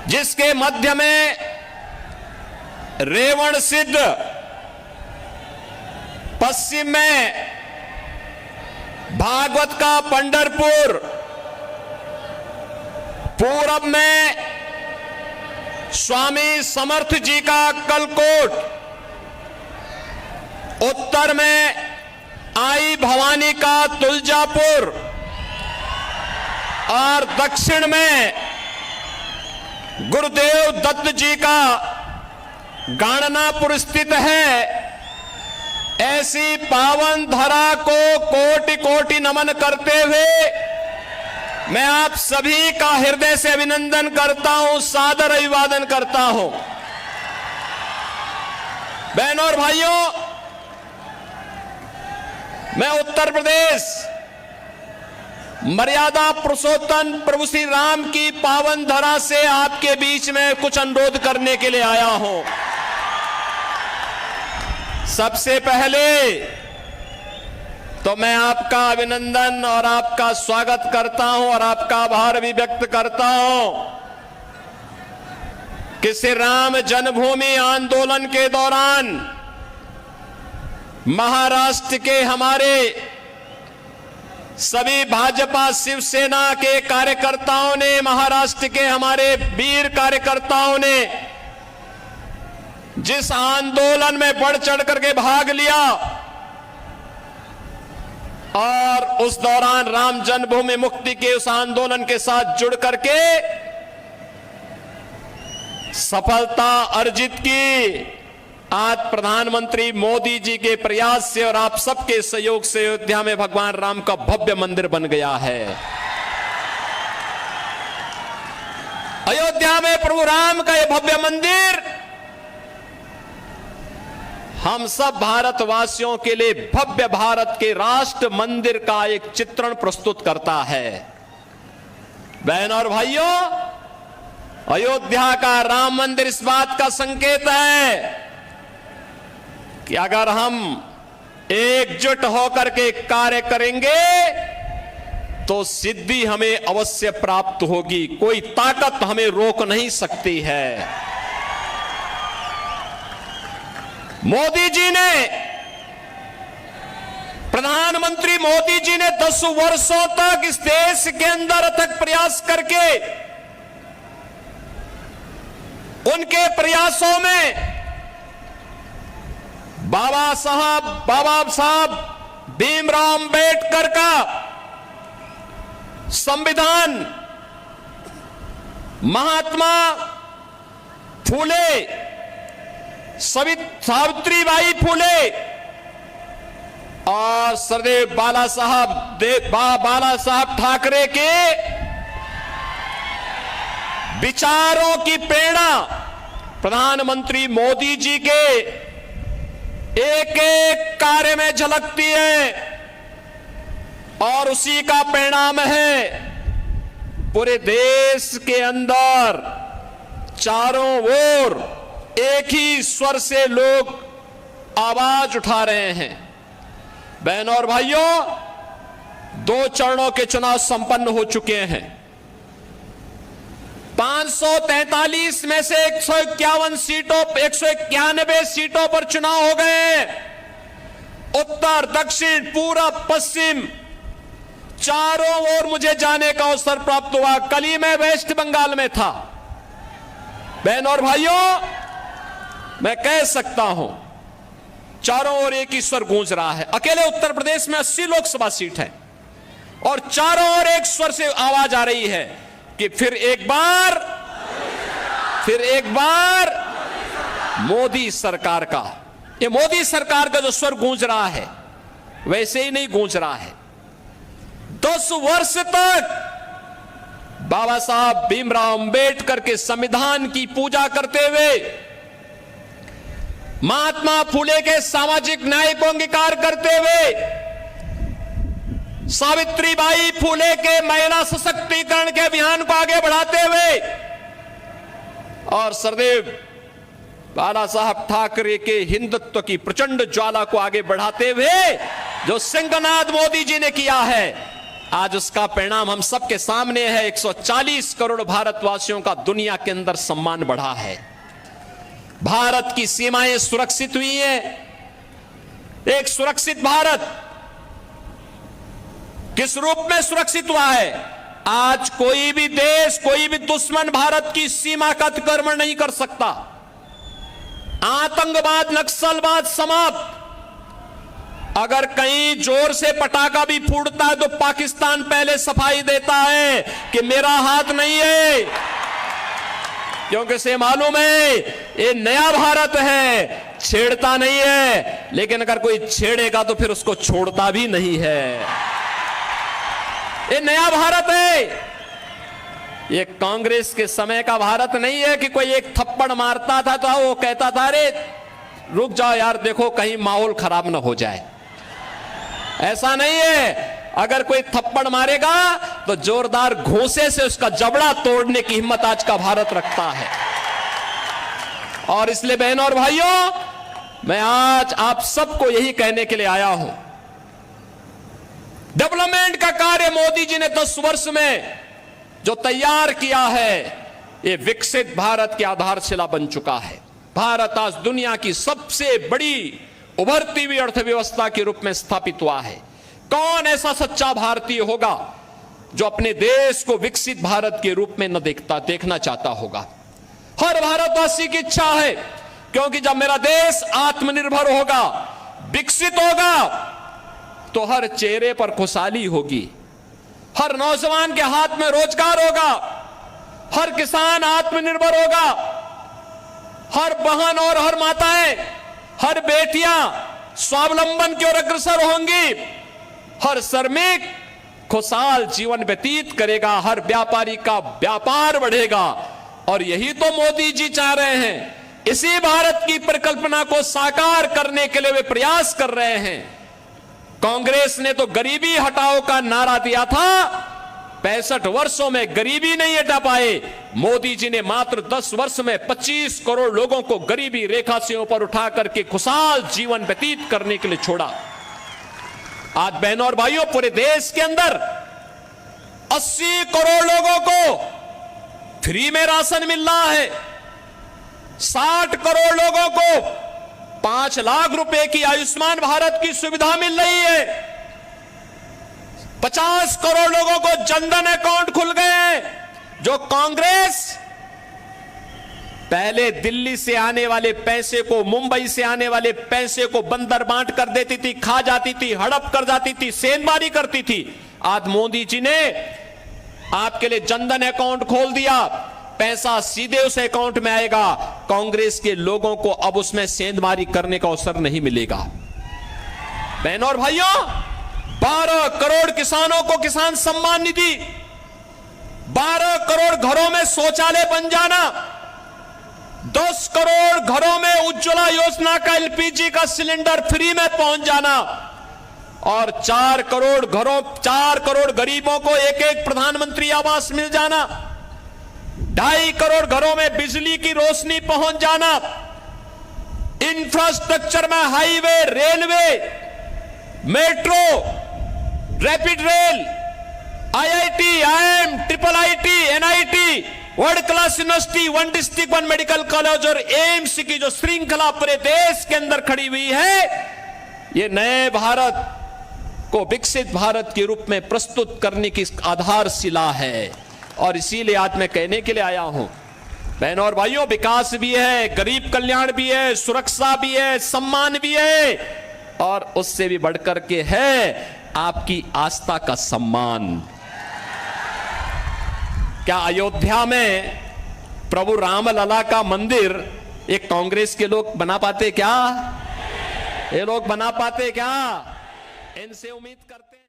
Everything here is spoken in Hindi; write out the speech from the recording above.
जिसके मध्य में रेवण सिद्ध, पश्चिम में भागवत का पंढरपुर, पूरब में स्वामी समर्थ जी का कलकोट, उत्तर में आई भवानी का तुलजापुर और दक्षिण में गुरुदेव दत्त जी का गाणनापुर स्थित है। ऐसी पावन धरा को कोटि कोटि नमन करते हुए मैं आप सभी का हृदय से अभिनंदन करता हूं, सादर अभिवादन करता हूं। बहनों और भाइयों, मैं उत्तर प्रदेश मर्यादा पुरुषोत्तम प्रभु श्री राम की पावन धरा से आपके बीच में कुछ अनुरोध करने के लिए आया हूं। सबसे पहले तो मैं आपका अभिनंदन और आपका स्वागत करता हूं और आपका आभार भी व्यक्त करता हूं कि श्री राम जन्मभूमि आंदोलन के दौरान महाराष्ट्र के हमारे सभी भाजपा शिवसेना के कार्यकर्ताओं ने, महाराष्ट्र के हमारे वीर कार्यकर्ताओं ने जिस आंदोलन में बढ़ चढ़ करके भाग लिया और उस दौरान राम जन्मभूमि मुक्ति के उस आंदोलन के साथ जुड़ करके सफलता अर्जित की, आज प्रधानमंत्री मोदी जी के प्रयास से और आप सबके सहयोग से अयोध्या में भगवान राम का भव्य मंदिर बन गया है। अयोध्या में प्रभु राम का यह भव्य मंदिर हम सब भारतवासियों के लिए भव्य भारत के राष्ट्र मंदिर का एक चित्रण प्रस्तुत करता है। बहनों और भाइयों, अयोध्या का राम मंदिर इस बात का संकेत है कि अगर हम एकजुट होकर के कार्य करेंगे तो सिद्धि हमें अवश्य प्राप्त होगी, कोई ताकत हमें रोक नहीं सकती है। मोदी जी ने, प्रधानमंत्री मोदी जी ने 10 वर्षों तक इस देश के अंदर अथक प्रयास करके उनके प्रयासों में बाबा साहब भीमराव अंबेडकर का संविधान, महात्मा फूले, सावित्रीबाई फूले और सरदेव बाला साहब ठाकरे के विचारों की प्रेरणा प्रधानमंत्री मोदी जी के एक एक कार्य में झलकती है और उसी का परिणाम है पूरे देश के अंदर चारों ओर एक ही स्वर से लोग आवाज उठा रहे हैं। बहनों और भाइयों, 2 चरणों के चुनाव संपन्न हो चुके हैं। 543 में से 191 सीटों पर चुनाव हो गए। उत्तर, दक्षिण, पूरब, पश्चिम चारों ओर मुझे जाने का अवसर प्राप्त हुआ। कल ही मैं वेस्ट बंगाल में था। बहनों और भाइयों, मैं कह सकता हूं चारों ओर एक ही स्वर गूंज रहा है। अकेले उत्तर प्रदेश में 80 लोकसभा सीट है और चारों ओर एक स्वर से आवाज आ रही है कि फिर एक बार मोदी सरकार का, ये मोदी सरकार का जो स्वर गूंज रहा है वैसे ही नहीं गूंज रहा है। 10 वर्ष तक बाबा साहब भीमराव अंबेडकर के संविधान की पूजा करते हुए, महात्मा फूले के सामाजिक न्याय को अंगीकार करते हुए, सावित्रीबाई फूले के महिला सशक्तिकरण के अभियान को आगे बढ़ाते हुए और सरदेव बाला साहब ठाकरे के हिंदुत्व की प्रचंड ज्वाला को आगे बढ़ाते हुए जो सिंहनाद मोदी जी ने किया है, आज उसका परिणाम हम सबके सामने है। 140 करोड़ भारतवासियों का दुनिया के अंदर सम्मान बढ़ा है। भारत की सीमाएं सुरक्षित हुई हैं। एक सुरक्षित भारत किस रूप में सुरक्षित हुआ है? आज कोई भी देश, कोई भी दुश्मन भारत की सीमा का अतिक्रमण नहीं कर सकता। आतंकवाद, नक्सलवाद समाप्त। अगर कहीं जोर से पटाखा भी फूटता है तो पाकिस्तान पहले सफाई देता है कि मेरा हाथ नहीं है, क्योंकि से मालूम है ये नया भारत है, छेड़ता नहीं है। लेकिन अगर कोई छेड़ेगा तो फिर उसको छोड़ता भी नहीं है। ये नया भारत है। ये कांग्रेस के समय का भारत नहीं है कि कोई एक थप्पड़ मारता था तो वो कहता था अरे रुक जाओ यार, देखो कहीं माहौल खराब ना हो जाए। ऐसा नहीं है। अगर कोई थप्पड़ मारेगा तो जोरदार घूंसे से उसका जबड़ा तोड़ने की हिम्मत आज का भारत रखता है। और इसलिए बहनों और भाइयों, मैं आज आप सबको यही कहने के लिए आया हूं, डेवलपमेंट का कार्य मोदी जी ने 10 वर्ष में जो तैयार किया है, ये विकसित भारत की आधारशिला बन चुका है। भारत आज दुनिया की सबसे बड़ी उभरती हुई अर्थव्यवस्था के रूप में स्थापित हुआ है। कौन ऐसा सच्चा भारतीय होगा जो अपने देश को विकसित भारत के रूप में न देखना चाहता होगा? हर भारतवासी की इच्छा है, क्योंकि जब मेरा देश आत्मनिर्भर होगा, विकसित होगा, तो हर चेहरे पर खुशहाली होगी, हर नौजवान के हाथ में रोजगार होगा, हर किसान आत्मनिर्भर होगा, हर बहन और हर माताएं, हर बेटियां स्वावलंबन की ओर अग्रसर होंगी, हर श्रमिक खुशहाल जीवन व्यतीत करेगा, हर व्यापारी का व्यापार बढ़ेगा। और यही तो मोदी जी चाह रहे हैं। इसी भारत की परिकल्पना को साकार करने के लिए वे प्रयास कर रहे हैं। कांग्रेस ने तो गरीबी हटाओ का नारा दिया था, 65 वर्षों में गरीबी नहीं हटा पाए। मोदी जी ने मात्र 10 वर्ष में 25 करोड़ लोगों को गरीबी रेखा से ऊपर उठा करके खुशहाल जीवन व्यतीत करने के लिए छोड़ा। आज बहनों और भाइयों, पूरे देश के अंदर 80 करोड़ लोगों को फ्री में राशन मिल रहा है। 60 करोड़ लोगों को 5 लाख रुपए की आयुष्मान भारत की सुविधा मिल रही है। 50 करोड़ लोगों को जनधन अकाउंट खुल गए हैं। जो कांग्रेस पहले दिल्ली से आने वाले पैसे को, मुंबई से आने वाले पैसे को बंदर बांट कर देती थी, खा जाती थी, हड़प कर जाती थी, सेंधमारी करती थी, आज मोदी जी ने आपके लिए जनधन अकाउंट खोल दिया। पैसा सीधे उस अकाउंट में आएगा। कांग्रेस के लोगों को अब उसमें सेंधमारी करने का अवसर नहीं मिलेगा। बहनों और भाइयों, 12 करोड़ किसानों को किसान सम्मान निधि, 12 करोड़ घरों में शौचालय बन जाना, 10 करोड़ घरों में उज्ज्वला योजना का LPG का सिलेंडर फ्री में पहुंच जाना, और 4 करोड़ गरीबों को एक प्रधानमंत्री आवास मिल जाना, 2.5 करोड़ घरों में बिजली की रोशनी पहुंच जाना, इंफ्रास्ट्रक्चर में highway, railway, metro, rapid rail, IIT, IIM, IIIT, NIT, world class university, 1 district 1 medical college और एम्स की जो श्रृंखला पूरे देश के अंदर खड़ी हुई है, ये नए भारत को विकसित भारत के रूप में प्रस्तुत करने की आधारशिला है। और इसीलिए आज मैं कहने के लिए आया हूं, बहनों और भाइयों, विकास भी है, गरीब कल्याण भी है, सुरक्षा भी है, सम्मान भी है, और उससे भी बढ़कर के है आपकी आस्था का सम्मान। क्या अयोध्या में प्रभु रामलला का मंदिर एक कांग्रेस के लोग बना पाते क्या? ये लोग बना पाते क्या? इनसे उम्मीद करते हैं।